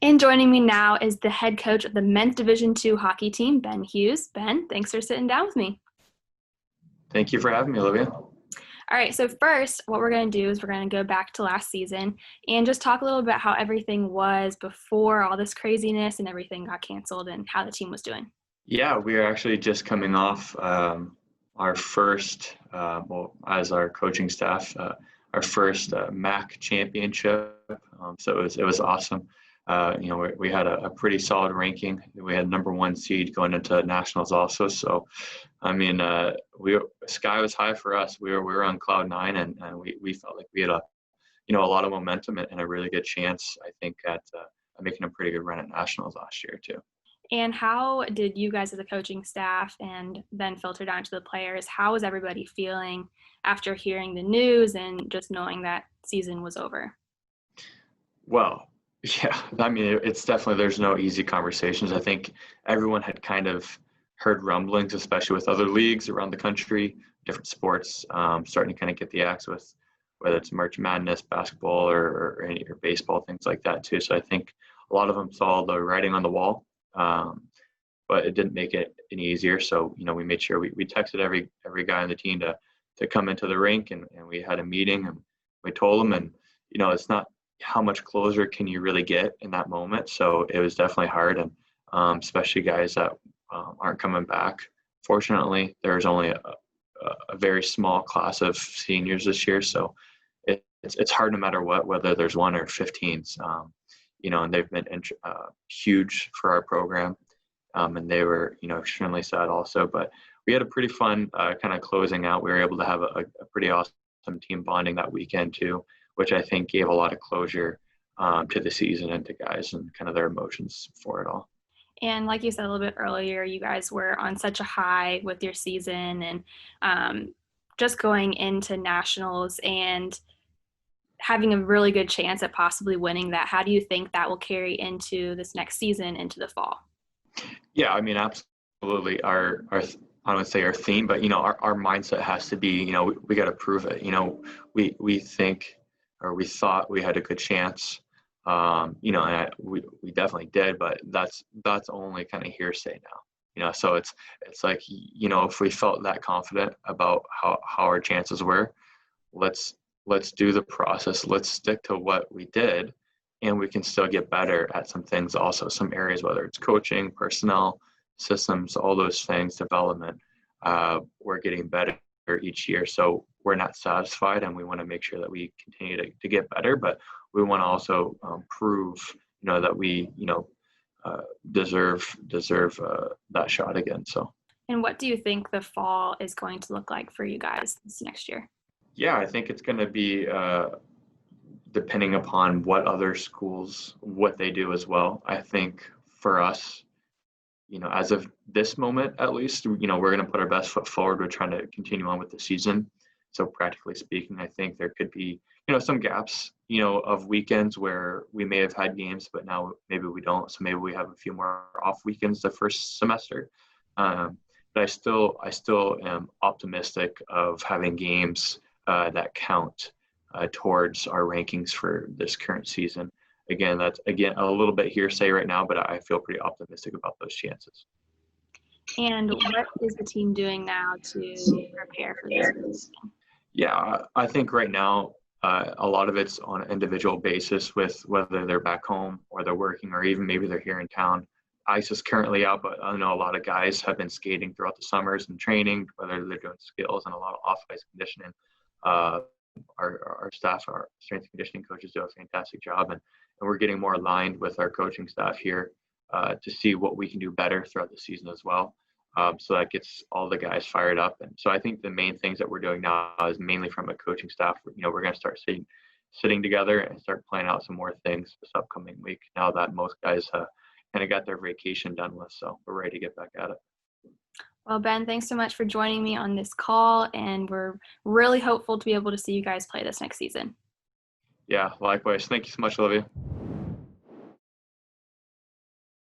And joining me now is the head coach of the men's Division II hockey team, Ben Hughes. Ben, thanks for sitting down with me. Thank you for having me, Olivia. All right, so first, what we're going to do is we're going to go back to last season and just talk a little bit how everything was before all this craziness and everything got canceled and how the team was doing. Yeah, we are actually just coming off our first, as our coaching staff, our first MAC championship. So it was awesome. We had a pretty solid ranking. We had number one seed going into nationals also. So, I mean, sky was high for us. We were on cloud nine, and we felt like we had a lot of momentum and a really good chance, I think, at making a pretty good run at nationals last year too. And how did you guys as a coaching staff and then filter down to the players, how was everybody feeling after hearing the news and just knowing that season was over? Well, yeah, I mean, it's definitely, there's no easy conversations. I think everyone had kind of heard rumblings, especially with other leagues around the country, different sports, starting to kind of get the axe with whether it's March Madness, basketball, or baseball, things like that too. So I think a lot of them saw the writing on the wall, but it didn't make it any easier. So, we made sure we texted every guy on the team to come into the rink, and we had a meeting, and we told them, and, it's not how much closer can you really get in that moment. So it was definitely hard, and especially guys that aren't coming back. Fortunately, there's only a very small class of seniors this year, so it's hard no matter what, whether there's one or 15s. And they've been huge for our program, and they were extremely sad also. But we had a pretty fun kind of closing out. We were able to have a pretty awesome team bonding that weekend too, which I think gave a lot of closure to the season and to guys and kind of their emotions for it all. And like you said a little bit earlier, you guys were on such a high with your season and just going into nationals and having a really good chance at possibly winning that. How do you think that will carry into this next season, into the fall? Yeah, I mean, absolutely. I would say our theme, but our mindset has to be, we got to prove it. We think, or we thought we had a good chance. And we definitely did, but that's only kind of hearsay now. So it's like, if we felt that confident about how our chances were, let's do the process. Let's stick to what we did, and we can still get better at some things also, some areas, whether it's coaching, personnel, systems, all those things, development. We're getting better each year. So we're not satisfied, and we want to make sure that we continue to get better, but we want to also prove, that we, deserve that shot again. So. And what do you think the fall is going to look like for you guys this next year? Yeah, I think it's going to be depending upon what other schools, what they do as well. I think for us, as of this moment, at least, we're going to put our best foot forward. We're trying to continue on with the season. So practically speaking, I think there could be, some gaps, of weekends where we may have had games, but now maybe we don't. So maybe we have a few more off weekends the first semester. But I still am optimistic of having games that count towards our rankings for this current season. Again, that's a little bit hearsay right now, but I feel pretty optimistic about those chances. And what is the team doing now to prepare for this? Yeah, I think right now a lot of it's on an individual basis, with whether they're back home or they're working, or even maybe they're here in town. Ice is currently out, but I know a lot of guys have been skating throughout the summers and training, whether they're doing skills and a lot of off-ice conditioning. Our staff, our strength and conditioning coaches, do a fantastic job, and we're getting more aligned with our coaching staff here to see what we can do better throughout the season as well. So that gets all the guys fired up. And so I think the main things that we're doing now is mainly from a coaching staff. We're going to start sitting together and start planning out some more things this upcoming week, now that most guys kind of got their vacation done with. So we're ready to get back at it. Well, Ben, thanks so much for joining me on this call, and we're really hopeful to be able to see you guys play this next season. Yeah, likewise. Thank you so much, Olivia.